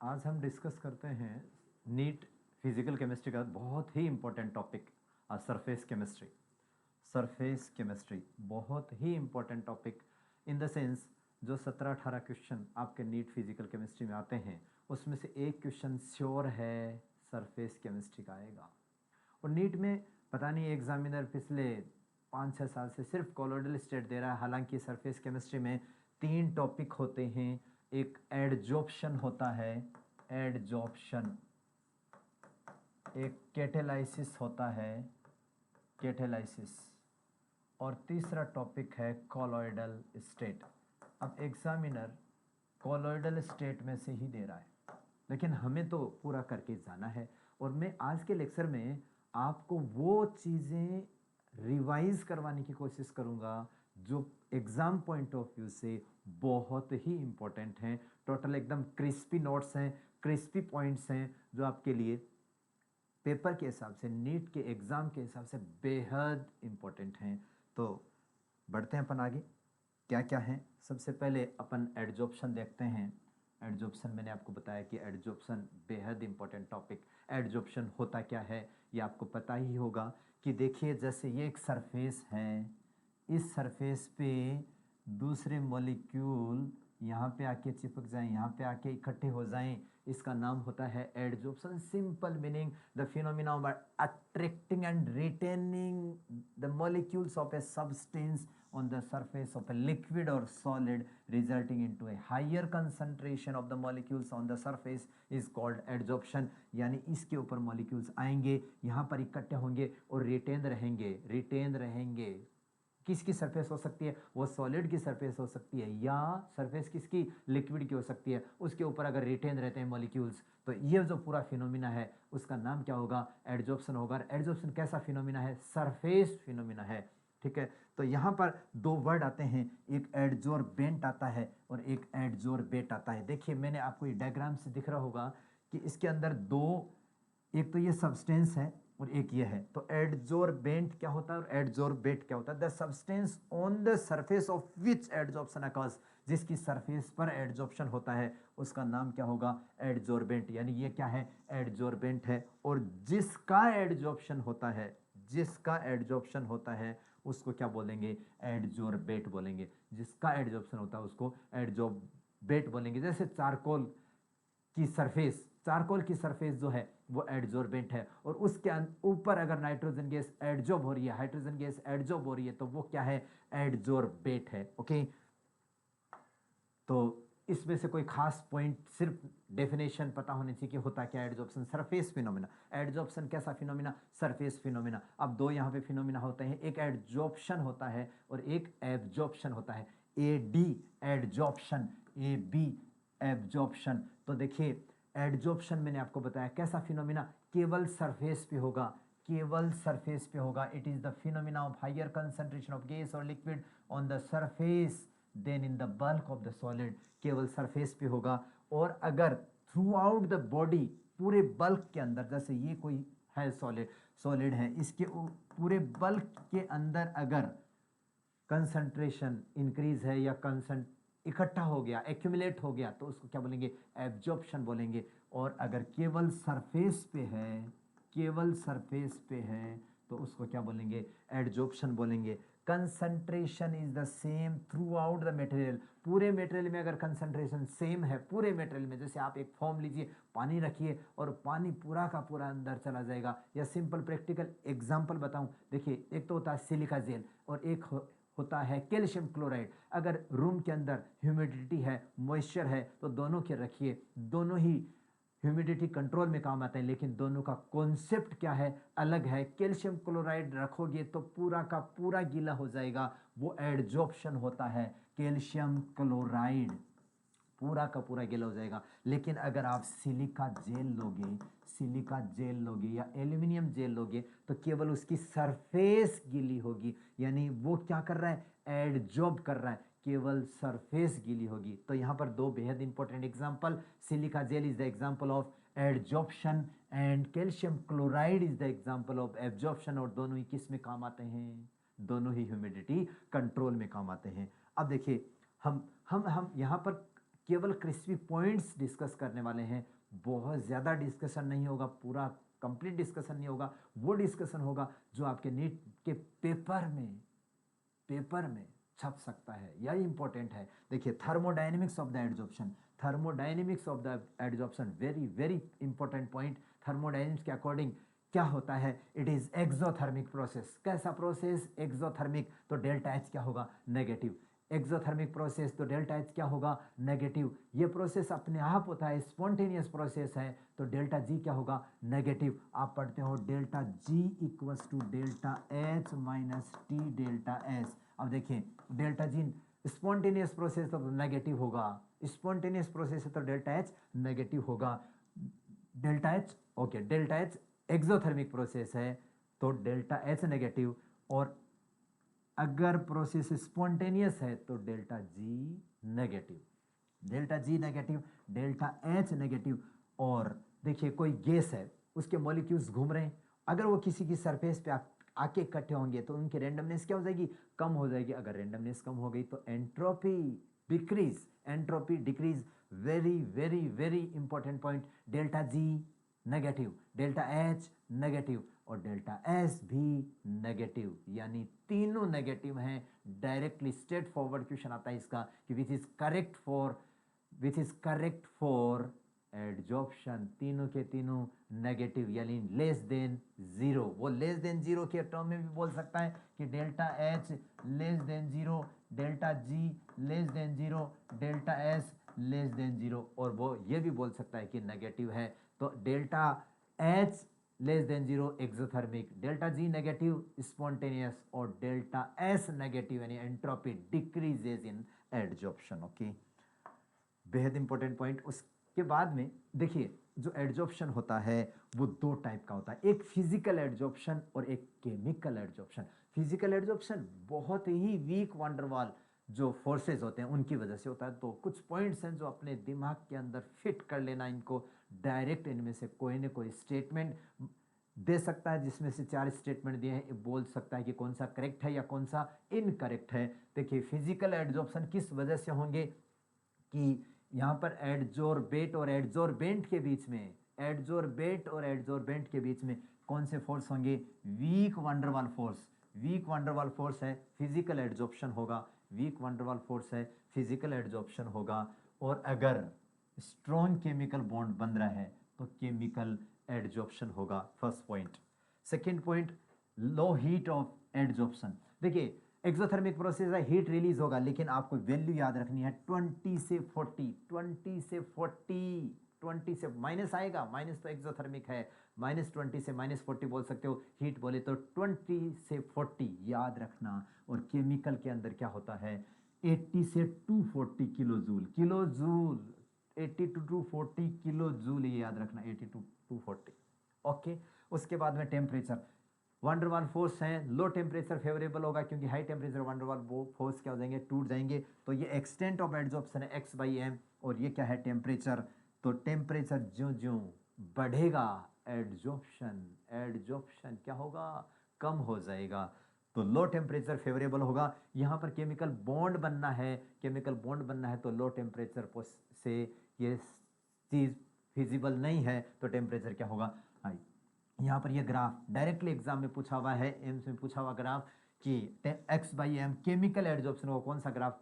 आज हम डिस्कस करते हैं नीट फिजिकल केमिस्ट्री का बहुत ही important topic surface chemistry. Surface chemistry बहुत ही important topic in the sense जो 17-18 क्वेश्चन आपके नीट फिजिकल केमिस्ट्री में आते हैं उसमें से एक क्वेश्चन श्योर है सरफेस केमिस्ट्री का आएगा। और नीट में पता नहीं एग्जामिनर पिछले 5-6 साल से सिर्फ कोलोइडल स्टेट दे रहा है, हालांकि सरफेस केमिस्ट्री में 3 टॉपिक होते हैं। एक एडजॉर्प्शन होता है, एडजॉर्प्शन, एक कैटालाइसिस होता है, कैटालाइसिस, और तीसरा टॉपिक है कोलोइडल स्टेट। अब एग्जामिनर कोलोइडल स्टेट में से ही दे रहा है, लेकिन हमें तो पूरा करके जाना है। और मैं आज के लेक्चर में आपको वो चीज़ें रिवाइज करवाने की कोशिश करूंगा जो एग्जाम पॉइंट ऑफ व्यू से बहुत ही इंपॉर्टेंट हैं। टोटल एकदम क्रिस्पी नोट्स हैं, क्रिस्पी पॉइंट्स हैं जो आपके लिए पेपर के हिसाब से, नीट के एग्जाम के हिसाब से बेहद इंपॉर्टेंट हैं। तो बढ़ते हैं अपन आगे, क्या क्या है। सबसे पहले अपन एडजॉर्प्शन देखते हैं। एडजॉर्प्शन मैंने आपको बताया कि एडजॉर्प्शन बेहद इंपॉर्टेंट टॉपिक। एडजॉर्प्शन होता क्या है ये आपको पता ही होगा कि देखिए जैसे ये एक सरफेस है, इस सरफेस पे दूसरे मॉलिक्यूल यहाँ पे आके चिपक जाएं, यहाँ पे आके इकट्ठे हो जाएं, इसका नाम होता है adsorption. Simple meaning the phenomena of attracting and retaining the molecules of a substance on the surface of a liquid or solid resulting into a higher concentration of the molecules on the surface is called adsorption। यानी इसके ऊपर molecules आएंगे, यहाँ पर इकट्ठे होंगे और retain रहेंगे, रिटेन रहेंगे। किसकी सरफेस हो सकती है? वो सॉलिड की सरफेस हो सकती है या सरफेस किसकी? लिक्विड की हो सकती है। उसके ऊपर अगर रिटेन रहते हैं मॉलिक्यूल्स तो ये जो पूरा फिनोमिना है उसका नाम क्या होगा? एडजॉर्प्शन होगा। एडजॉर्प्शन कैसा फिनोमिना है? सरफेस फिनोमिना है, ठीक है। तो यहाँ पर 2 वर्ड आते हैं, एक एडजॉर्बेंट आता है और एक एडजॉर्बेट आता है। देखिए मैंने आपको ये डायग्राम से दिख रहा होगा कि इसके अंदर 2, एक तो ये सब्सटेंस है और एक ये है। तो एडजॉर्बेंट क्या होता है और एडजॉर्बेट क्या होता है? The substance on the surface of which adsorption occurs, जिसकी सरफेस पर एडजॉर्प्शन होता है उसका नाम क्या होगा? एडजॉर्बेंट। यानी ये क्या है? एडजॉर्बेंट है। और जिसका एडजॉर्प्शन होता है, जिसका एडजॉर्प्शन होता है उसको क्या बोलेंगे? एडजॉर्बेट बोलेंगे। जिसका एडजॉर्प्शन होता है उसको एडजॉर्बेट बोलेंगे। जैसे चारकोल की सरफेस, चारकोल की सरफेस जो है वो एडजॉर्बेंट है और उसके ऊपर अगर नाइट्रोजन गैस एडजॉर्ब हो रही है, हाइड्रोजन गैस एडजॉर्ब हो रही है तो वो क्या है? एडजॉर्बेट है। ओके, तो इसमें से कोई खास पॉइंट, सिर्फ डेफिनेशन पता होनी चाहिए कि होता क्या एडजॉर्प्शन? Surface phenomena. एडजॉर्प्शन कैसा फिनोमिना? Surface phenomena. अब 2 यहाँ पे फिनोमिना होते हैं, एक एडजॉर्प्शन होता है और एक एब्जॉर्प्शन होता है। A D adsorption, A B absorption. तो देखिए एडजॉर्प्शन मैंने आपको बताया कैसा फिनोमिना? केवल सरफेस पे होगा, केवल सरफेस पे होगा। It is the phenomena of higher concentration of gas और liquid on the surface then in the bulk of the solid. केवल सरफेस पे होगा। और अगर थ्रू आउट द बॉडी, पूरे बल्क के अंदर, जैसे ये कोई है सॉलिड, सॉलिड है, इसके पूरे बल्क के अंदर अगर कंसंट्रेशन इंक्रीज है या कंसंट इकट्ठा हो गया, एक्यूमुलेट हो गया, तो उसको क्या बोलेंगे? एब्जॉर्प्शन बोलेंगे। और अगर केवल सरफेस पे है, केवल सरफेस पे है तो उसको क्या बोलेंगे? एडजॉर्प्शन बोलेंगे। Concentration is the same through out the material. पूरे मटेरियल में अगर कंसंट्रेशन सेम है, पूरे मटेरियल में, जैसे आप एक फॉर्म लीजिए, पानी रखिए और पानी पूरा का पूरा अंदर चला जाएगा। या सिंपल प्रैक्टिकल एग्जांपल बताऊं, देखिए एक तो होता है सिलिका जेल और एक होता है कैल्शियम क्लोराइड। अगर रूम के अंदर ह्यूमिडिटी है, मॉइस्चर है, तो दोनों के रखिए, दोनों ही ह्यूमिडिटी कंट्रोल में काम आते हैं, लेकिन दोनों का कॉन्सेप्ट क्या है? अलग है। कैल्शियम क्लोराइड रखोगे तो पूरा का पूरा गीला हो जाएगा, वो एडजॉर्प्शन होता है। कैल्शियम क्लोराइड पूरा का पूरा गीला हो जाएगा। लेकिन अगर आप सिलिका जेल लोगे, सिलिका जेल लोगे या एल्यूमिनियम जेल लोगे तो केवल उसकी सरफेस गीली होगी। यानी वो क्या कर रहा है? एडजॉर्ब कर रहा है, केवल सरफेस गीली होगी। तो यहां पर 2 बेहद important example, silica gel is the example of adsorption and calcium chloride is the example of absorption. और दोनों ही किस में काम आते हैं? दोनों ही ह्यूमिडिटी कंट्रोल में काम आते हैं। अब देखिए हम यहां पर केवल क्रिस्पी पॉइंट्स डिस्कस करने वाले हैं, बहुत ज़्यादा डिस्कशन नहीं होगा, पूरा कंप्लीट डिस्कशन नहीं होगा। वो डिस्कशन होगा जो आपके नीट के पेपर में छप सकता है, यह इंपॉर्टेंट है। देखिए thermodynamics of the adsorption, thermodynamics of the adsorption, very very important point. Thermodynamics के अकॉर्डिंग क्या होता है, इट इज एक्सोथर्मिक प्रोसेस। कैसा प्रोसेस, एक्सोथर्मिक, तो डेल्टा एच क्या होगा, नेगेटिव। एक्सोथर्मिक प्रोसेस तो डेल्टा एच क्या होगा, नेगेटिव। ये प्रोसेस अपने आप होता है, स्पॉन्टेनियस प्रोसेस है, तो डेल्टा जी क्या होगा, नेगेटिव। आप पढ़ते हो delta G equals to delta H minus T delta S. अब देखिए डेल्टा जी स्पॉन्टेनियस प्रोसेस तो नेगेटिव होगा, स्पॉन्टेनियस प्रोसेस है तो डेल्टा एच नेगेटिव होगा। Delta H okay, delta H exothermic process है तो डेल्टा एच नेगेटिव, और अगर प्रोसेस स्पॉन्टेनियस है तो delta G negative, delta G negative, delta H negative. और देखिए कोई गैस है, उसके मॉलिक्यूल्स घूम रहे हैं, अगर वो किसी की सरफेस पे आके इकट्ठे होंगे तो उनकी रेंडमनेस क्या हो जाएगी, कम हो जाएगी। अगर रेंडमनेस कम हो गई तो entropy decrease, entropy decrease. Very very very important point. Delta G negative, delta H negative और डेल्टा एस भी नेगेटिव, यानी तीनों नेगेटिव हैं। डायरेक्टली स्ट्रेट फॉरवर्ड क्वेश्चन आता है इसका कि which is correct for adsorption, तीनों के तीनों नेगेटिव यानी लेस देन जीरो। वो लेस देन जीरो के टर्म में भी बोल सकता है कि delta H less than zero, delta G less than zero, delta S less than zero, और वो ये भी बोल सकता है कि नेगेटिव है। तो delta H less than zero exothermic, delta G negative spontaneous, और डेल्टा एस नेगेटिव यानी एंट्रोपी डिक्रीजेज इन एडजॉर्प्शन। ओके, बेहद इंपॉर्टेंट पॉइंट। उसके बाद में देखिए जो एडजॉर्प्शन होता है वो दो टाइप का होता है, एक फिजिकल एडजॉर्प्शन और एक केमिकल एडजॉर्प्शन। फिजिकल एडजॉर्प्शन बहुत ही वीक वंडरवाल जो फोर्सेस होते हैं उनकी वजह से होता है। तो कुछ पॉइंट्स हैं जो अपने दिमाग के अंदर फिट कर लेना, इनको डायरेक्ट इनमें से कोई ना कोई स्टेटमेंट दे सकता है, जिसमें से चार स्टेटमेंट दिए हैं, बोल सकता है कि कौन सा करेक्ट है या कौन सा इनकरेक्ट है। देखिए फिजिकल एडजॉर्प्शन किस वजह से होंगे कि यहाँ पर एडजोर्बेट और एडजोर्बेंट के बीच में, एडजोर्बेट और एडजोर्बेंट के बीच में कौन से फोर्स होंगे, weak van der Waals force. Weak van der Waals force है फिजिकल एडजॉर्प्शन होगा, वीक वंडरवाल फोर्स है फिजिकल एडजॉर्प्शन होगा। और अगर स्ट्रॉन्ग केमिकल बॉन्ड बन रहा है तो केमिकल एडजॉर्प्शन होगा, first point. Second point, low heat of adsorption. देखिए एक्सोथर्मिक प्रोसेस है, हीट रिलीज होगा, लेकिन आपको वैल्यू याद रखनी है 20 से 40, 20 से 40, 20 से माइनस आएगा, माइनस तो एक्सोथर्मिक है, -20 से -40 बोल सकते हो, हीट बोले तो 20 से 40 याद रखना। और केमिकल के अंदर क्या होता है, 80 से 240 kilo joule, 80 to 240 kilo joule, ये याद रखना, 80 टू 240। ओके, उसके बाद में टेम्परेचर, वंडरवाल फोर्स हैं, लो टेम्परेचर फेवरेबल होगा क्योंकि हाई टेम्परेचर वंडरवाल फोर्स क्या हो जाएंगे, टूट जाएंगे। तो ये एक्सटेंट ऑफ एडजॉर्प्शन है x/m, और ये क्या है, टेम्परेचर। तो टेम्परेचर ज्यों ज्यों बढ़ेगा एडजॉर्प्शन क्या होगा, कम हो जाएगा। तो लो टेम्परेचर फेवरेबल होगा। यहाँ पर केमिकल बॉन्ड बनना है, केमिकल बॉन्ड बनना है तो लो टेम्परेचर से ये चीज़ फिजिबल नहीं है, तो टेम्परेचर क्या होगा, हाई। यहाँ पर ये ग्राफ डायरेक्टली एग्जाम में पूछा हुआ है, एम्स में पूछा हुआ ग्राफ कि x/m केमिकल एडजॉर्प्शन को कौन सा ग्राफ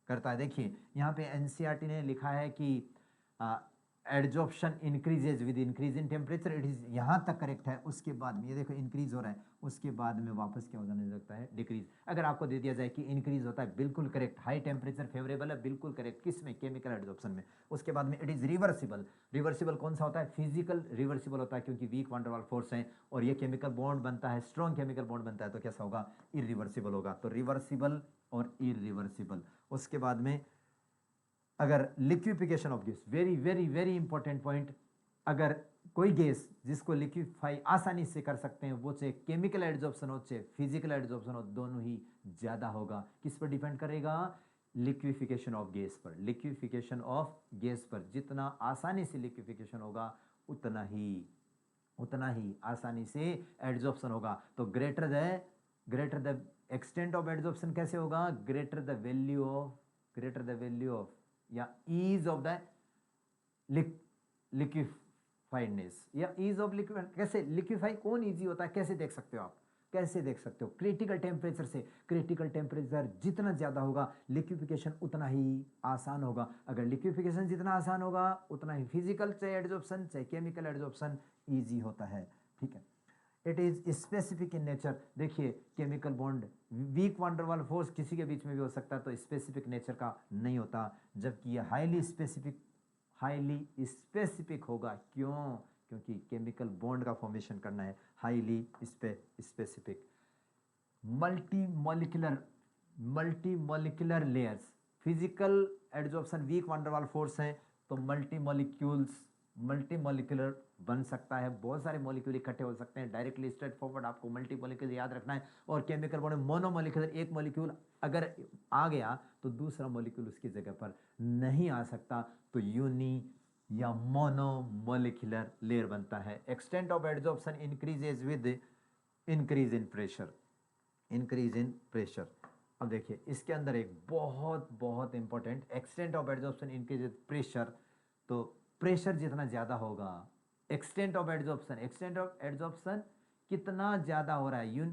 करता है। देखिए यहाँ पे एनसीईआरटी ने लिखा है कि adsorption increases with increase in temperature, it is यहाँ तक करेक्ट है। उसके बाद में ये देखो इंक्रीज हो रहा है, उसके बाद में वापस क्या हो जाने लगता है, डिक्रीज। अगर आपको दे दिया जाए कि इंक्रीज होता है, बिल्कुल करेक्ट, हाई टेम्परेचर फेवरेबल है, बिल्कुल करेक्ट, किस में, केमिकल एडजॉर्प्शन में। उसके बाद में इट इज रिवर्सिबल, रिवर्सिबल कौन सा होता है, फिजिकल रिवर्सिबल होता है क्योंकि वीक वंडरवाल फोर्स है, और ये केमिकल बॉन्ड बनता है, स्ट्रॉन्ग केमिकल बॉन्ड बनता है, तो कैसा होगा, इरिवर्सिबल होगा। तो रिवर्सिबल और इरिवर्सिबल। उसके बाद में अगर liquefaction of gas, very very very important point, अगर कोई गैस जिसको लिक्विफाई आसानी से कर सकते हैं, वो चाहे केमिकल एडजॉर्प्शन हो चाहे फिजिकल एडजॉर्प्शन हो, दोनों ही ज्यादा होगा। किस पर डिपेंड करेगा, लिक्विफिकेशन ऑफ गैस पर, लिक्विफिकेशन ऑफ गैस पर। जितना आसानी से लिक्विफिकेशन होगा उतना ही आसानी से एडजॉर्प्शन होगा। तो greater the extent of adsorption कैसे होगा, ग्रेटर द वैल्यू ऑफ या ईज ऑफ द लिक्विफाइडनेस या ईज ऑफ लिक्विड, कैसे लिक्विफाई कौन इजी होता है, कैसे देख सकते हो आप, कैसे देख सकते हो, क्रिटिकल टेम्परेचर से। क्रिटिकल टेम्परेचर जितना ज़्यादा होगा लिक्विफिकेशन उतना ही आसान होगा। अगर लिक्विफिकेशन जितना आसान होगा उतना ही फिजिकल चाहे एडजॉर्प्शन चाहे केमिकल एडजॉर्प्शन ईजी होता है। ठीक है, it is specific in nature. देखिए chemical bond weak van der Waals force किसी के बीच में भी हो सकता है, तो स्पेसिफिक नेचर का नहीं होता, जबकि ये हाईली स्पेसिफिक होगा। क्यों? क्योंकि केमिकल बॉन्ड का फॉर्मेशन करना है, highly specific. Multi molecular layers, physical adsorption weak van der Waals force है तो मल्टी मॉलिक्यूलर बन सकता है, बहुत सारे मॉलिक्यूल इकट्ठे हो सकते हैं। डायरेक्टली स्ट्रेट फॉरवर्ड आपको मल्टी मॉलिक्यूल याद रखना है। और केमिकल बॉन्ड मोनो मॉलिक्यूलर, एक मॉलिक्यूल अगर आ गया तो दूसरा मॉलिक्यूल उसकी जगह पर नहीं आ सकता, तो यूनी या मोनो मॉलिक्यूलर लेयर बनता है। Extent of adsorption increases with increase in pressure. अब देखिए इसके अंदर एक बहुत important, extent of adsorption increase with pressure. तो प्रेशर जितना ज़्यादा होगा, एक्सटेंट ऑफ एडजॉर्प्शन कितना ज़्यादा हो रहा है,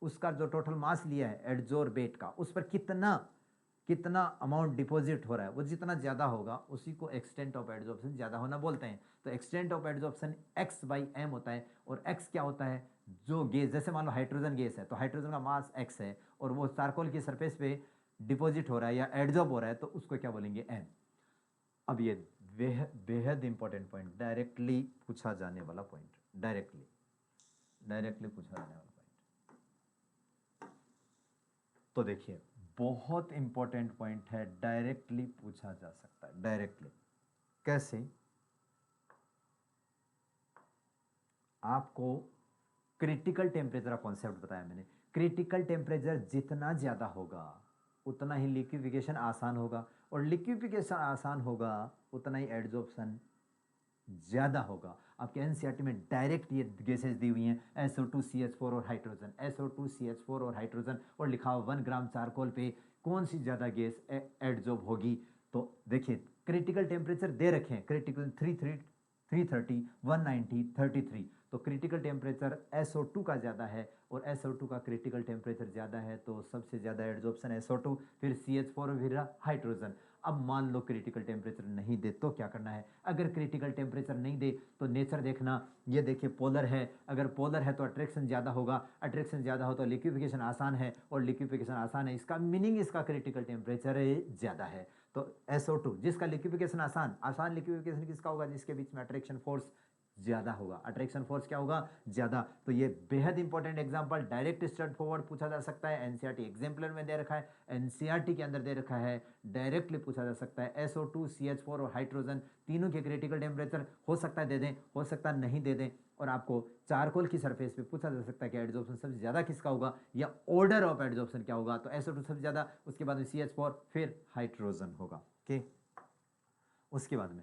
उसका जो टोटल मास लिया है एडजॉर्बेट का, उस पर कितना अमाउंट डिपॉजिट हो रहा है, वो जितना ज़्यादा होगा उसी को एक्सटेंट ऑफ एडजॉर्प्शन ज़्यादा होना बोलते हैं। तो एक्सटेंट ऑफ एडजॉर्प्शन x/m होता है। और x क्या होता है, जो गैस, जैसे मान लो हाइड्रोजन गैस है तो हाइड्रोजन का मास x है और वो चारकोल की सरफेस पे डिपॉजिट हो रहा है या एडजॉर्ब हो रहा है, तो उसको क्या बोलेंगे, m। अब ये बेहद इंपॉर्टेंट पॉइंट, डायरेक्टली पूछा जाने वाला पॉइंट, डायरेक्टली पूछा जाने वाला पॉइंट। तो देखिए बहुत इंपॉर्टेंट पॉइंट है, डायरेक्टली पूछा जा सकता है। डायरेक्टली कैसे? आपको क्रिटिकल टेम्परेचर का कॉन्सेप्ट बताया मैंने। क्रिटिकल टेम्परेचर जितना ज़्यादा होगा उतना ही लिक्विफिकेशन आसान होगा, और लिक्विफिकेशन आसान होगा उतना ही एडजॉर्प्शन ज़्यादा होगा। आपके एनसीईआरटी में डायरेक्ट ये गैसेज दी हुई हैं, SO2 CH4 और हाइड्रोजन, SO2 CH4 और हाइड्रोजन, और लिखा हुआ 1 ग्राम चारकोल पे कौन सी ज़्यादा गैस एडजॉर्ब होगी। तो देखिए क्रिटिकल टेम्परेचर दे रखे हैं, क्रिटिकल 330, 190, 33। तो क्रिटिकल टेम्परेचर SO2 का ज़्यादा है और SO2 का क्रिटिकल टेम्परेचर ज़्यादा है, तो सबसे ज़्यादा एडजॉर्प्शन SO2, फिर CH4 और फिर हाइड्रोजन। अब मान लो क्रिटिकल टेम्परेचर नहीं दे तो क्या करना है? अगर क्रिटिकल टेम्परेचर नहीं दे तो नेचर देखना, ये देखिए पोलर है, अगर पोलर है तो अट्रैक्शन ज़्यादा होगा, अट्रैक्शन ज़्यादा हो तो लिक्विफिकेशन आसान है, और लिक्विफिकेशन आसान है इसका मीनिंग इसका क्रिटिकल टेम्परेचर ज़्यादा है। तो SO2 जिसका लिक्विफिकेशन आसान लिक्विफिकेशन किसका होगा, जिसके बीच में अट्रैक्शन फोर्स ज़्यादा होगा। अट्रैक्शन फोर्स क्या होगा, ज़्यादा। तो ये बेहद important example, direct straight forward पूछा जा सकता है। एनसीईआरटी एग्जाम्पलर में दे रखा है, एनसीईआरटी के अंदर दे रखा है, डायरेक्टली पूछा जा सकता है। SO2 CH4 और हाइड्रोजन तीनों के क्रिटिकल टेम्परेचर हो सकता है दे दें, हो सकता है नहीं दे दें। और आपको चारकोल की सरफेस पे पूछा जा सकता है कि एडजॉर्प्शन सबसे ज़्यादा किसका होगा, या ऑर्डर ऑफ एडजॉर्प्शन क्या होगा। तो SO2 सबसे ज़्यादा, उसके बाद में CH4, फिर हाइड्रोजन होगा। ओके, उसके बाद में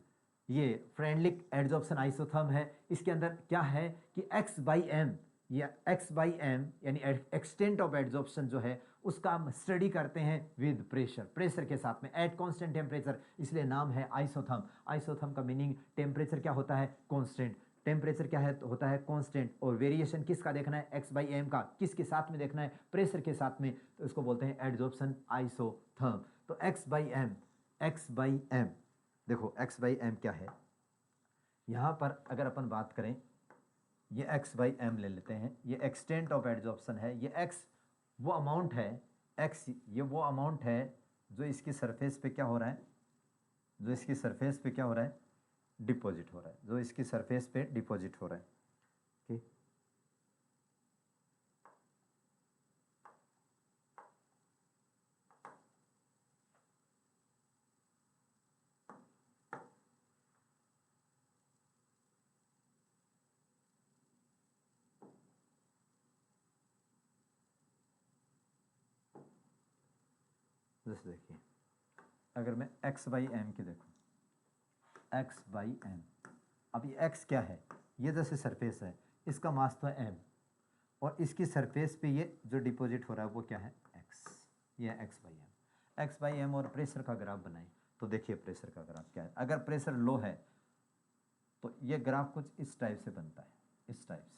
ये फ्रेंडलिक एडजॉर्प्शन आइसोथर्म है। इसके अंदर क्या है कि x/m या x/m यानी एक्सटेंट ऑफ एडजॉर्प्शन जो है उसका हम स्टडी करते हैं विद प्रेशर के साथ में एट कांस्टेंट टेम्परेचर, इसलिए नाम है आइसोथर्म। आइसोथर्म का मीनिंग टेम्परेचर क्या होता है, कांस्टेंट। टेम्परेचर क्या है, तो होता है कांस्टेंट, और वेरिएशन किसका देखना है, x/m का। किसके साथ में देखना है, प्रेशर के साथ में, तो इसको बोलते हैं एडजॉर्प्शन आइसोथर्म। तो x/m देखो x/m क्या है, यहाँ पर अगर अपन बात करें, ये x/m ले लेते हैं, ये एक्सटेंट ऑफ एडजॉर्प्शन है, ये x वो अमाउंट है, x ये वो अमाउंट है जो इसकी सरफेस पे क्या हो रहा है, जो इसकी सरफेस पे क्या हो रहा है, डिपॉजिट हो रहा है, जो इसकी सरफेस पे डिपॉजिट हो रहा है। ठीक, जैसे देखिए अगर मैं x/m की देखूँ, x/m, अब ये x क्या है, ये जैसे सरफेस है, इसका मास तो है m, और इसकी सरफेस पे ये जो डिपॉजिट हो रहा है वो क्या है, x, ये x/m। x/m और प्रेशर का ग्राफ बनाएं तो देखिए प्रेशर का ग्राफ क्या है। अगर प्रेशर लो है तो ये ग्राफ कुछ इस टाइप से बनता है, इस टाइप से,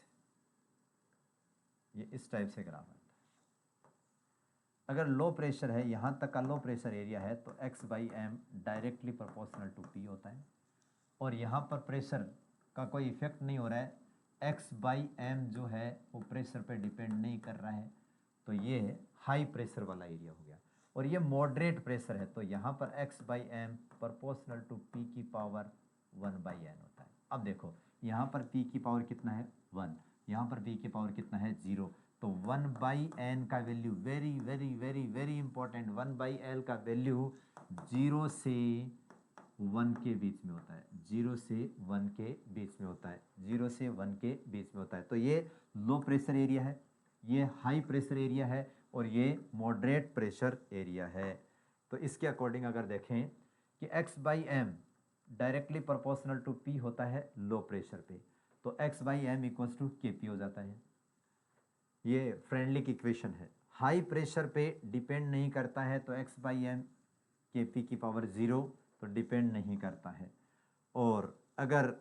ये इस टाइप से ग्राफ बनता है। अगर लो प्रेशर है, यहाँ तक का लो प्रेशर एरिया है, तो x/m directly proportional to p होता है। और यहाँ पर प्रेशर का कोई इफेक्ट नहीं हो रहा है, x/m जो है वो प्रेशर पे डिपेंड नहीं कर रहा है, तो ये हाई प्रेशर वाला एरिया हो गया। और ये मॉडरेट प्रेशर है, तो यहाँ पर x/m प्रोपोर्शनल टू p की पावर 1/n होता है। अब देखो यहाँ पर p की पावर कितना है 1, यहाँ पर p की पावर कितना है 0, तो 1/n का value very very very very important, 1/l का वैल्यू 0 से 1 के बीच में होता है, 0 से 1 के बीच में होता है, 0 से 1 के बीच में होता है। तो ये लो प्रेशर एरिया है, ये हाई प्रेशर एरिया है, और ये मॉडरेट प्रेशर एरिया है। तो इसके अकॉर्डिंग अगर देखें कि x/m directly proportional to p होता है लो प्रेशर पे, तो x/m इक्वल्स टू kp हो जाता है। ये फ्रेंडलिक इक्वेशन है। हाई प्रेशर पे डिपेंड नहीं करता है, तो x/m kp की पावर 0, तो डिपेंड नहीं करता है। और अगर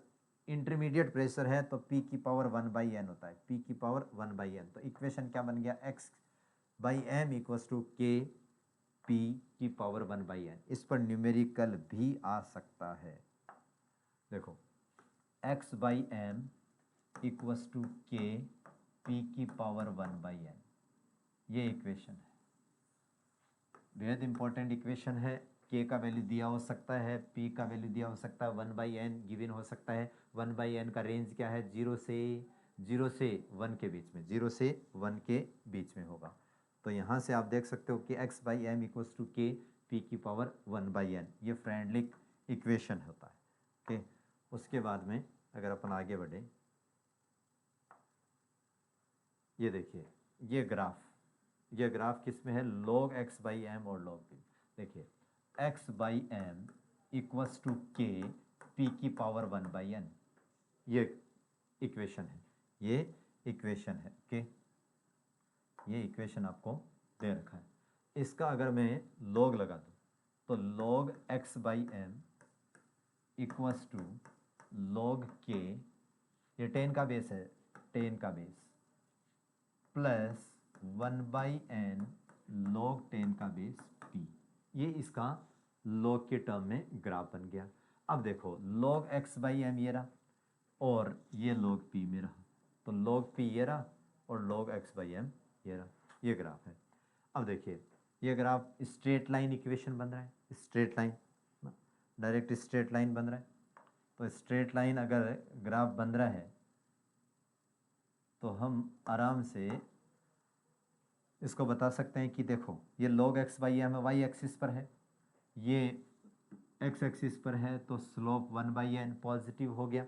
इंटरमीडिएट प्रेशर है तो p की पावर 1/n होता है, p की पावर 1/n। तो इक्वेशन क्या बन गया, x/m equals to k p की पावर 1/n। इस पर न्यूमेरिकल भी आ सकता है। देखो x/m equals to k p की पावर 1/n, ये इक्वेशन है, बेहद इंपॉर्टेंट इक्वेशन है। k का वैल्यू दिया हो सकता है, p का वैल्यू दिया हो सकता है, 1/n गिवन हो सकता है। 1/n का रेंज क्या है, 0 से 1 के बीच में, 0 से 1 के बीच में होगा। तो यहाँ से आप देख सकते हो कि x/m equals to k p की पावर 1/n, ये फ्रेंडलिक इक्वेशन होता है। ओके, उसके बाद में अगर अपन आगे बढ़े, ये देखिए ये ग्राफ किस में है, log x/m और log p। देखिए x/m equals to k p की पावर 1/n, ये इक्वेशन है, ये इक्वेशन है। ओके, ये इक्वेशन आपको दे रखा है। इसका अगर मैं log लगा दूं तो log x/m equals to log k, ये 10 का बेस है, 10 का बेस प्लस 1/n log 10 का बेस p, ये इसका log के टर्म में ग्राफ बन गया। अब देखो log x/m ये रहा और ये log p में रहा, तो log p ये रहा और log x/m ये रहा, ये ग्राफ है। अब देखिए ये ग्राफ स्ट्रेट लाइन इक्वेशन बन रहा है, straight line, direct straight line बन रहा है। तो स्ट्रेट लाइन अगर ग्राफ बन रहा है तो हम आराम से इसको बता सकते हैं कि देखो ये log x/m y एक्सिस पर है, ये x एक्सिस पर है, तो स्लोप 1/n पॉजिटिव हो गया,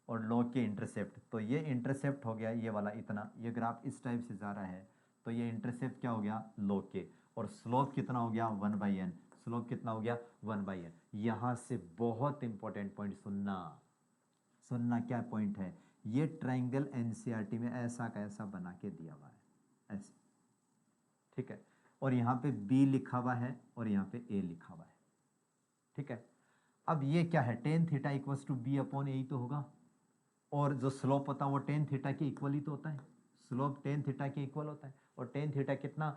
और log के इंटरसेप्ट, तो ये इंटरसेप्ट हो गया ये वाला इतना, ये ग्राफ इस टाइप से जा रहा है, तो ये इंटरसेप्ट क्या हो गया log के, और स्लोप कितना हो गया 1/n, स्लोप कितना हो गया 1/n। यहाँ से बहुत इंपॉर्टेंट पॉइंट सुनना क्या पॉइंट है, ये ट्राइंगल एनसीईआरटी में ऐसा का ऐसा बना के दिया हुआ है ऐसे, ठीक है, और यहाँ पे b लिखा हुआ है और यहाँ पे a लिखा हुआ है, ठीक है। अब ये क्या है, tan theta equals to b/a ही तो होगा, और जो स्लोप होता है वो tan थीटा के इक्वल ही तो होता है, स्लोप tan थीटा के इक्वल होता है, और tan थीटा कितना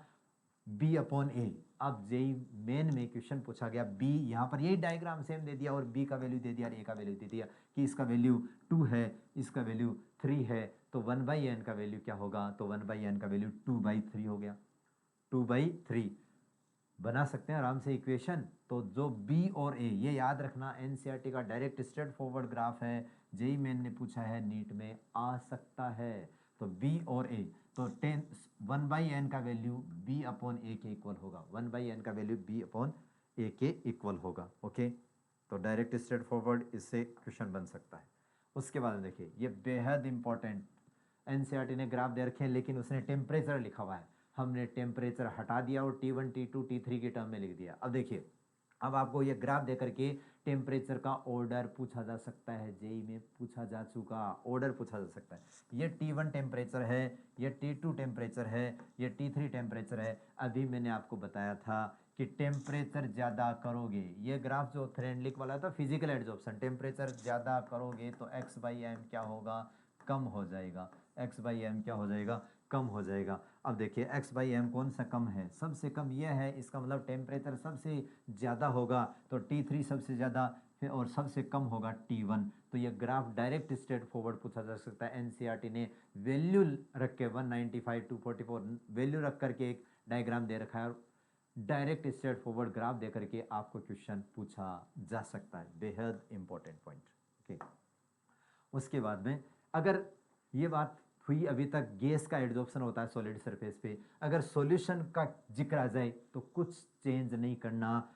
b/a। अब जेई मेन में क्वेश्चन पूछा गया b, यहाँ पर यही डायग्राम सेम दे दिया और b का वैल्यू दे दिया और a का वैल्यू दे दिया कि इसका वैल्यू 2 है, इसका वैल्यू 3 है, तो 1/n का वैल्यू क्या होगा, तो 1/n का वैल्यू 2/3 हो गया, 2/3 बना सकते हैं आराम से इक्वेशन। तो जो b और a, ये याद रखना एनसीईआरटी का डायरेक्ट स्ट्रेट फॉरवर्ड ग्राफ है, जेई मेन ने पूछा है, नीट में आ सकता है। तो b और a, तो 1/n का वैल्यू b/a के इक्वल होगा, 1/n का वैल्यू b/a के इक्वल होगा। ओके, तो डायरेक्ट स्ट्रेट फॉरवर्ड इससे क्वेश्चन बन सकता है। उसके बाद देखिए ये बेहद इंपॉर्टेंट, एनसीईआरटी ने ग्राफ दे रखे हैं लेकिन उसने टेम्परेचर लिखा हुआ है, हमने टेम्परेचर हटा दिया और T1 T2 T3 के टर्म में लिख दिया। अब देखिए अब आपको ये ग्राफ दे करके टेम्परेचर का ऑर्डर पूछा जा सकता है, जेई में पूछा जा चुका, ऑर्डर पूछा जा सकता है। ये T1 टेम्परेचर है, ये T2 टेम्परेचर है, ये T3 टेम्परेचर है। अभी मैंने आपको बताया था कि टेम्परेचर ज़्यादा करोगे, ये ग्राफ जो थ्रेंडलिक वाला था फिजिकल एड्जॉर्प्शन, टेम्परेचर ज़्यादा करोगे तो x/m क्या होगा, कम हो जाएगा। x/m क्या हो जाएगा, कम हो जाएगा। अब देखिए x/m कौन सा कम है, सबसे कम ये है, इसका मतलब टेम्परेचर सबसे ज़्यादा होगा तो T3 सबसे ज़्यादा और सबसे कम होगा T1। तो ये ग्राफ डायरेक्ट स्ट्रेट फॉरवर्ड पूछा जा सकता है। एनसीईआरटी ने वैल्यू रख के 195 244 वैल्यू रख करके एक डायग्राम दे रखा है और डायरेक्ट स्ट्रेट फॉरवर्ड ग्राफ दे करके आपको क्वेश्चन पूछा जा सकता है। बेहद इंपॉर्टेंट पॉइंट। ओके, उसके बाद में अगर ये बात हुई, अभी तक गैस का एड्जॉर्प्शन होता है सॉलिड सरफेस पे, अगर सॉल्यूशन का जिक्र आ जाए तो कुछ चेंज नहीं करना,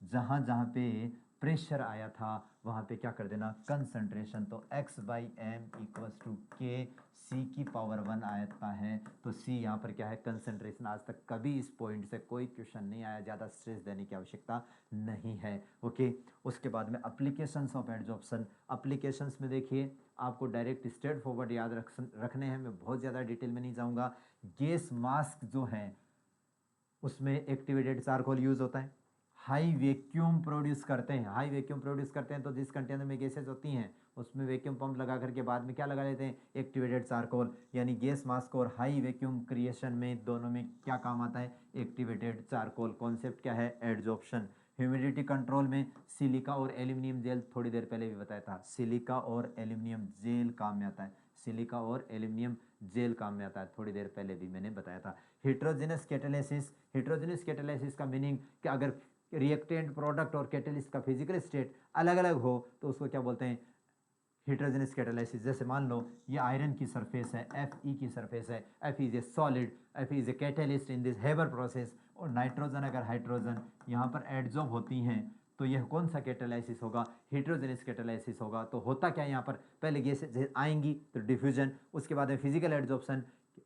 जहाँ जहाँ पे प्रेशर आया था वहाँ पे क्या कर देना, कंसंट्रेशन। तो x/m इक्वल्स टू के सी की पावर 1 आता है, तो सी यहाँ पर क्या है, कंसंट्रेशन। आज तक कभी इस पॉइंट से कोई क्वेश्चन नहीं आया, ज़्यादा स्ट्रेस देने की आवश्यकता नहीं है। ओके, उसके बाद में अप्लीकेशंस ऑफ एड्जॉर्प्शन। अप्लीकेशंस में देखिए आपको डायरेक्ट स्ट्रेट फॉरवर्ड याद रखने हैं, मैं बहुत ज़्यादा डिटेल में नहीं जाऊँगा। गैस मास्क जो है उसमें एक्टिवेटेड चारकोल यूज़ होता है। हाई वैक्यूम प्रोड्यूस करते हैं, हाई वैक्यूम प्रोड्यूस करते हैं तो जिस कंटेनर में गैसेज होती हैं उसमें वैक्यूम पंप लगा करके बाद में क्या लगा लेते हैं, एक्टिवेटेड चारकोल। यानी गैस मास्क और हाई वैक्यूम क्रिएशन में दोनों में क्या काम आता है, एक्टिवेटेड चारकोल। कॉन्सेप्ट क्या है, एड्जॉर्प्शन। ह्यूमिडिटी कंट्रोल में सिलिका और एल्यूमिनियम जेल, थोड़ी देर पहले भी बताया था, सिलिका और एल्यूमिनियम जेल काम में आता है, सिलिका और एल्यूमिनियम जेल काम में आता है, थोड़ी देर पहले भी मैंने बताया था। हेट्रोजेनस कैटालिसिस, हेट्रोजेनस कैटालिसिस का मीनिंग कि अगर रिएक्टेंट प्रोडक्ट और कैटलिस्ट का फिजिकल स्टेट अलग अलग हो तो उसको क्या बोलते हैं, हेट्रोजेनस कैटालिसिस। जैसे मान लो ये आयरन की सरफेस है, Fe की सरफेस है, Fe is a solid, Fe is a catalyst in this Haber process, और नाइट्रोजन अगर हाइड्रोजन यहाँ पर एडजॉर्ब होती हैं तो यह कौन सा कैटालिसिस होगा, हेट्रोजेनस कैटालिसिस होगा। तो होता क्या है यहाँ पर, पहले गैसेज आएंगी तो डिफ्यूजन, उसके बाद फिजिकल एड्जॉर्प्शन,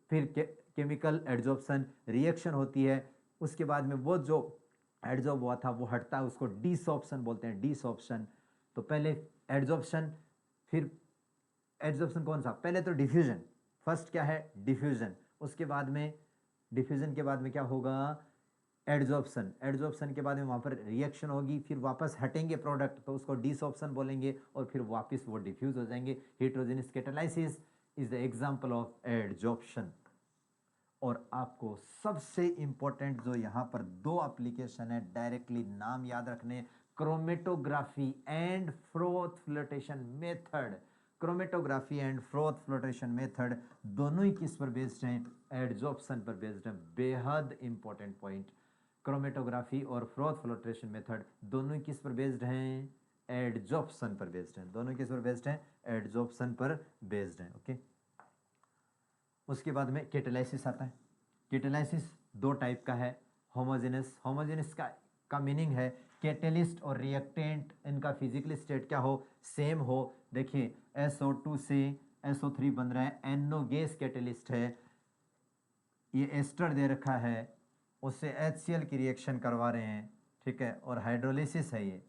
फिर केमिकल एड्जॉर्प्शन, रिएक्शन होती है, उसके बाद में वो जो एड्जॉर्ब हुआ था वो हटता है, उसको डिसॉर्प्शन बोलते हैं, डिसॉर्प्शन। तो पहले एड्जॉर्प्शन, फिर एड्जॉर्प्शन कौन सा, पहले तो डिफ्यूजन, फर्स्ट क्या है डिफ्यूजन, उसके बाद में डिफ्यूजन के बाद में क्या होगा, एड्जॉर्प्शन, एड्जॉर्प्शन के बाद में वहाँ पर रिएक्शन होगी, फिर वापस हटेंगे प्रोडक्ट तो उसको डिसऑप्शन बोलेंगे, और फिर वापस वो डिफ्यूज हो जाएंगे। Heterogeneous catalysis is the example of adsorption. और आपको सबसे इंपॉर्टेंट जो यहाँ पर दो एप्लीकेशन है, डायरेक्टली नाम याद रखने, chromatography and froth flotation method. Chromatography and froth flotation method दोनों ही किस पर बेस्ड हैं, एड्जॉर्प्शन पर बेस्ड है। बेहद इंपॉर्टेंट पॉइंट, क्रोमेटोग्राफी और फ्रोथ फ्लोटेशन मेथड दोनों ही किस पर बेस्ड हैं, एड्जॉर्प्शन पर बेस्ड हैं। दोनों किस पर बेस्ड हैं, एड्जॉर्प्शन पर बेस्ड हैं। ओके, उसके बाद में कैटालिसिस आता है। कैटालिसिस दो टाइप का है, होमोजेनस, होमोजेनस का मीनिंग है कैटलिस्ट और रिएक्टेंट इनका फिजिकल स्टेट क्या हो, सेम हो। देखिए SO2 से SO3 बन रहा है, NO गैस कैटलिस्ट है, ये एस्टर दे रखा है, उससे HCl की रिएक्शन करवा रहे हैं, ठीक है, और हाइड्रोलिसिस है, ये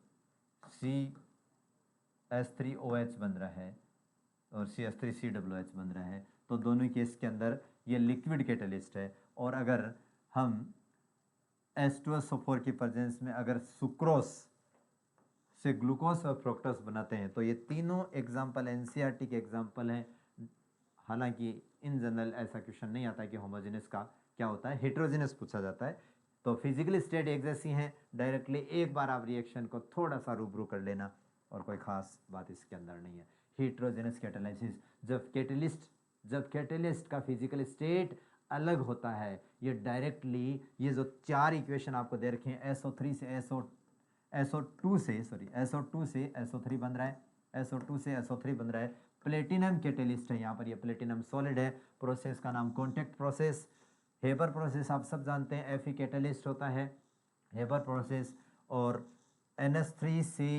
CH3OH बन रहा है और CH3COOH बन रहा है। तो दोनों केस के अंदर ये लिक्विड कैटलिस्ट है। और अगर हम H2SO4 की प्रेजेंस में अगर सुक्रोस से ग्लूकोज और फ्रुक्टोज बनाते हैं तो ये तीनों एग्जाम्पल एनसीईआरटी के एग्जाम्पल हैं। हालांकि इन जनरल ऐसा क्वेश्चन नहीं आता कि होमोजेनस का क्या होता है, हेट्रोजेनस पूछा जाता है। तो फिजिकल स्टेट एक जैसी हैं, डायरेक्टली एक बार आप रिएक्शन को थोड़ा सा रूबरू कर लेना और कोई खास बात इसके अंदर नहीं है। हेट्रोजेनस कैटालिसिस, जब कैटलिस्ट का फिजिकल स्टेट अलग होता है, ये डायरेक्टली ये जो चार इक्वेशन आपको दे रखे हैं, SO3 से SO2 से SO3 बन रहा है, SO2 से SO3 बन रहा है, प्लेटिनम कैटलिस्ट है, यहाँ पर ये प्लेटिनम सॉलिड है, प्रोसेस का नाम कॉन्टैक्ट प्रोसेस। हेबर प्रोसेस आप सब जानते हैं, Fe कैटलिस्ट होता है हेबर प्रोसेस, और NH3 से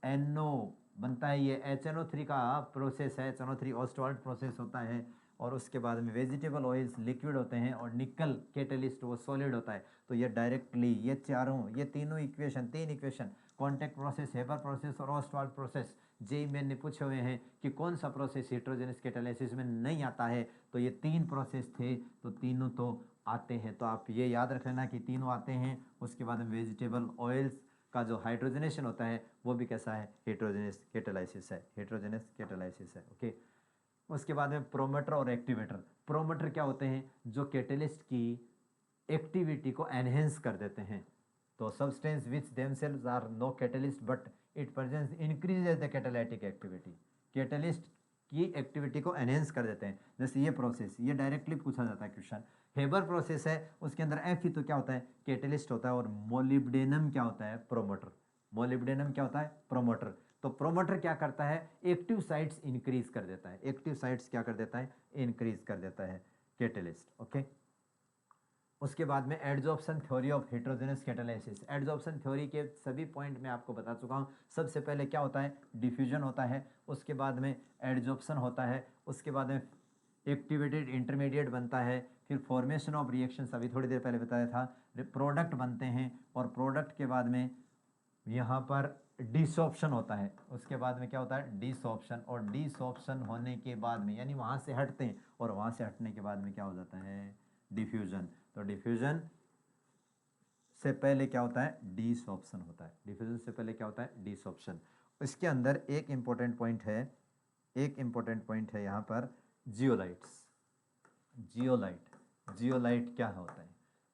NO बनता है, ये HNO3 का प्रोसेस है, HNO3 ऑस्टवाल्ड प्रोसेस होता है। और उसके बाद में वेजिटेबल ऑयल्स लिक्विड होते हैं और निकल कैटलिस्ट वो सॉलिड होता है। तो ये डायरेक्टली ये तीनों इक्वेशन, तीन equation, contact process, Haber process और ऑस्टवाल्ड प्रोसेस, जेई मेन ने पूछे हुए हैं कि कौन सा प्रोसेस हेटेरोजेनस कैटालिसिस में नहीं आता है। तो ये तीन प्रोसेस थे, तो तीनों तो आते हैं। तो आप ये याद रख लेना कि तीनों आते हैं। उसके बाद में वेजिटेबल ऑयल्स का जो हाइड्रोजनेशन होता है वो भी कैसा है, हेटेरोजेनस कैटालिसिस है, हेटेरोजेनस कैटालिसिस है। ओके। उसके बाद में प्रोमोटर और एक्टिवेटर। प्रोमोटर क्या होते हैं, जो कैटलिस्ट की एक्टिविटी को एनहेंस कर देते हैं। तो substance which themselves are no catalyst but it presence increases the catalytic activity, catalyst की एक्टिविटी को एनहेंस कर देते हैं। जैसे ये प्रोसेस, ये डायरेक्टली पूछा जाता है क्वेश्चन। हेबर प्रोसेस है, उसके अंदर एफ ही तो क्या होता है, कैटलिस्ट होता है, और मोलिब्डेनम क्या होता है, प्रोमोटर। मोलिब्डेनम क्या होता है, प्रोमोटर। तो प्रोमोटर क्या करता है, एक्टिव साइट्स इंक्रीज कर देता है, एक्टिव साइट्स क्या कर देता है, इंक्रीज कर देता है कैटलिस्ट। ओके। उसके बाद में adsorption theory of heterogeneous catalysis. Adsorption theory के सभी पॉइंट मैं आपको बता चुका हूँ। सबसे पहले क्या होता है, डिफ्यूजन होता है, उसके बाद में एडजॉर्प्शन होता है, उसके बाद में एक्टिवेटेड इंटरमीडिएट बनता है, फिर फॉर्मेशन ऑफ रिएक्शंस अभी थोड़ी देर पहले बताया था, प्रोडक्ट बनते हैं, और प्रोडक्ट के बाद में यहाँ पर डिसॉर्प्शन होता है। उसके बाद में क्या होता है, डिसॉर्प्शन, और डिसॉर्प्शन होने के बाद में यानी वहाँ से हटते हैं, और वहाँ से हटने के बाद में क्या हो जाता है, डिफ्यूजन। तो डिफ्यूजन से पहले क्या होता है, डिसॉर्प्शन होता है। डिफ्यूजन से पहले क्या होता है, डिसॉर्प्शन। इसके अंदर एक इंपॉर्टेंट पॉइंट है, एक इंपॉर्टेंट पॉइंट है यहाँ पर, जियोलाइट्स। जियोलाइट, जियोलाइट क्या होता है,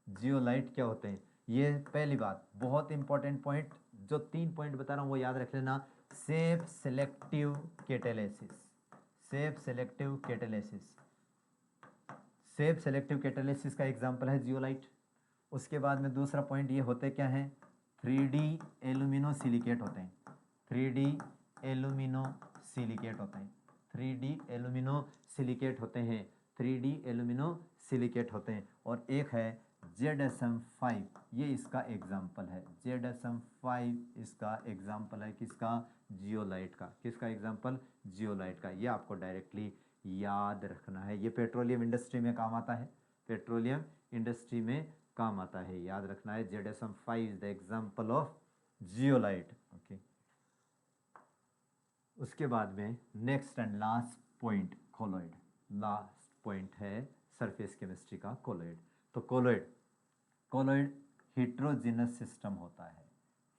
जियोलाइट क्या होते हैं, ये पहली बात बहुत इंपॉर्टेंट पॉइंट, जो तीन पॉइंट बता रहा हूँ वो याद रख लेना। Safe selective catalysis, safe selective catalysis, safe selective catalysis का एग्जांपल है जियोलाइट। उसके बाद में दूसरा पॉइंट ये होते क्या हैं, 3D एल्यूमिनो सिलिकेट होते हैं, 3D एल्यूमिनो सिलिकेट होते हैं, 3D एल्यूमिनो सिलिकेट होते हैं, 3D एल्यूमिनो सिलिकेट होते हैं। और एक है ZSM5, ये इसका एग्जाम्पल है, ZSM5 इसका एग्जाम्पल है, किसका, जियोलाइट का। किसका एग्जाम्पल, जियोलाइट का। ये आपको डायरेक्टली याद रखना है, ये पेट्रोलियम इंडस्ट्री में काम आता है, पेट्रोलियम इंडस्ट्री में काम आता है, याद रखना है। ZSM5 is the example of zeolite. Okay. उसके बाद में next and last point, colloid. Last point है सरफेस केमिस्ट्री का, कोलॉइड। तो कोलॉइड, कोलॉइड हेटेरोजेनस सिस्टम होता है,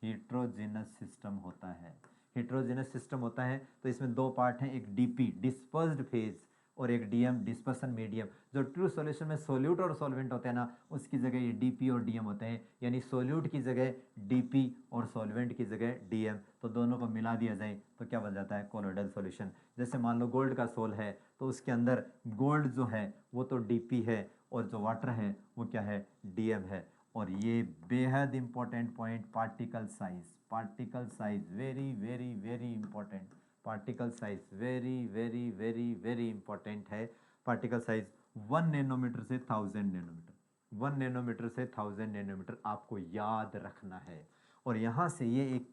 हेटेरोजेनस सिस्टम होता है, हेटेरोजेनस सिस्टम होता है। तो इसमें दो पार्ट हैं, एक डीपी डिस्पर्स्ड फेज और एक डीएम डिस्पर्सन मीडियम। जो ट्रू सॉल्यूशन में सोल्यूट और सॉल्वेंट होते हैं ना, उसकी जगह ये डीपी और डीएम होते हैं, यानी सोल्यूट की जगह डीपी और सॉल्वेंट की जगह डीएम। तो दोनों को मिला दिया जाए तो क्या बन जाता है, कोलोइडल सॉल्यूशन। जैसे मान लो गोल्ड का सोल है, तो उसके अंदर गोल्ड जो है वो तो डीपी है, और जो वाटर है वो क्या है, डीएम है। और ये बेहद important point, particle size, particle size very very very important, particle size very very very very important है। पार्टिकल साइज 1 नैनोमीटर से 1000 नैनोमीटर, 1 नैनोमीटर से 1000 नैनोमीटर आपको याद रखना है। और यहाँ से ये एक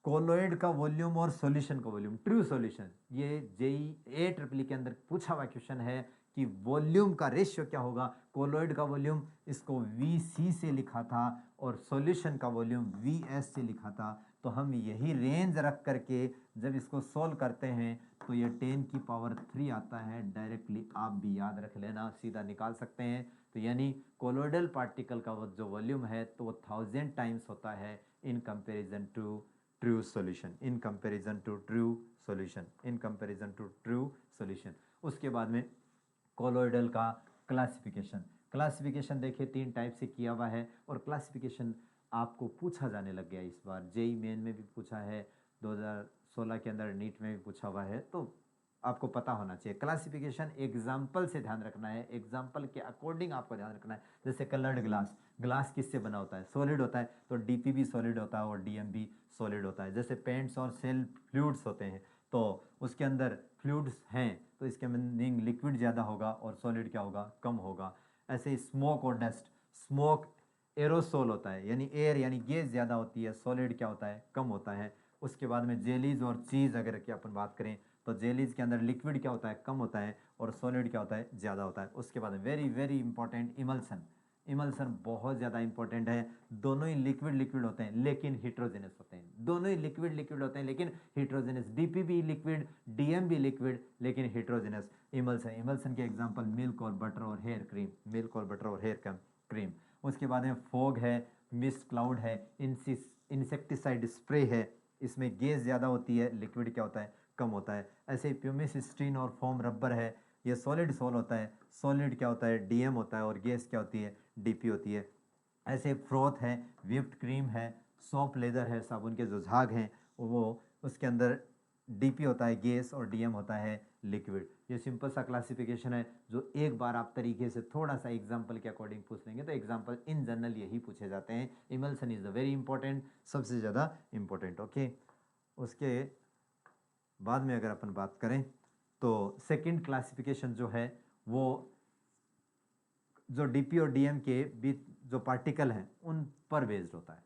कोलोइड का वॉल्यूम और सॉल्यूशन का वॉल्यूम, ट्रू सॉल्यूशन, ये JEE के अंदर पूछा हुआ क्वेश्चन है कि वॉल्यूम का रेशियो क्या होगा। कोलोइड का वॉल्यूम इसको VC से लिखा था और सॉल्यूशन का वॉल्यूम VS से लिखा था। तो हम यही रेंज रख करके जब इसको सोल्व करते हैं तो ये 10⁻³ आता है। डायरेक्टली आप भी याद रख लेना, सीधा निकाल सकते हैं। तो यानी कोलोइडल पार्टिकल का जो वॉल्यूम है तो वो 1000 टाइम्स होता है in comparison to true solution, in comparison to true solution, in comparison to true solution. उसके बाद में कोलोइडल का क्लासिफिकेशन, क्लासिफिकेशन देखिए 3 टाइप से किया हुआ है, और क्लासिफिकेशन आपको पूछा जाने लग गया इस बार, जेई मेन में भी पूछा है, 2016 के अंदर नीट में भी पूछा हुआ है, तो आपको पता होना चाहिए। क्लासिफिकेशन एग्जाम्पल से ध्यान रखना है, एग्जाम्पल के अकॉर्डिंग आपको ध्यान रखना है। जैसे कलर्ड ग्लास, ग्लास किससे बना होता है, सॉलिड होता है, तो डीपी भी सॉलिड होता है और डीएम भी सॉलिड होता है। जैसे पेंट्स और सेल फ्लूइड्स होते हैं, तो उसके अंदर फ्लूइड्स हैं तो इसके मीनिंग लिक्विड ज़्यादा होगा और सॉलिड क्या होगा, कम होगा। ऐसे ही स्मोक और डस्ट, स्मोक एरोसोल होता है, यानी एयर यानी गैस ज़्यादा होती है, सॉलिड क्या होता है, कम होता है। उसके बाद में जेलीज और चीज़ अगर की अपन बात करें तो जेलीज के अंदर लिक्विड क्या होता है, कम होता है, और सॉलिड क्या होता है, ज़्यादा होता है। उसके बाद very very important emulsion. Emulsion बहुत ज़्यादा इंपॉर्टेंट है। दोनों ही लिक्विड लिक्विड होते हैं लेकिन हिट्रोजेनस होते हैं। दोनों ही लिक्विड लिक्विड होते हैं लेकिन हिट्रोजेनस। डीपी भी लिक्विड, डीएम भी लिक्विड, लेकिन हिट्रोजेनस। इमल्सन, इमल्सन के एग्जांपल मिल्क और बटर और हेयर क्रीम, मिल्क और बटर और हेयर क्रीम। उसके बाद में फॉग है, मिस्ट क्लाउड है, इंसेक्टिसाइड स्प्रे है, इसमें गैस ज़्यादा होती है, लिक्विड क्या होता है, कम होता है। ऐसे प्यूमिस स्टीन और फोम रबर है, ये सॉलिड सोल होता है, सॉलिड क्या होता है, डीएम होता है, और गैस क्या होती है, डीपी होती है। ऐसे फ्रोथ है, व्हिप्ड क्रीम है, सॉफ्ट लेदर है, साबुन के जो झाग हैं वो, उसके अंदर डीपी होता है गैस और डीएम होता है लिक्विड। ये सिंपल सा क्लासिफिकेशन है जो एक बार आप तरीके से थोड़ा सा एग्जांपल के अकॉर्डिंग पूछ लेंगे तो एग्जांपल इन जनरल यही पूछे जाते हैं। Emulsion is the very important, सबसे ज़्यादा इंपॉर्टेंट। ओके, उसके बाद में अगर अपन बात करें तो सेकंड क्लासिफिकेशन जो है वो जो डीपी और डीएम के बीच जो पार्टिकल हैं उन पर बेस्ड होता है।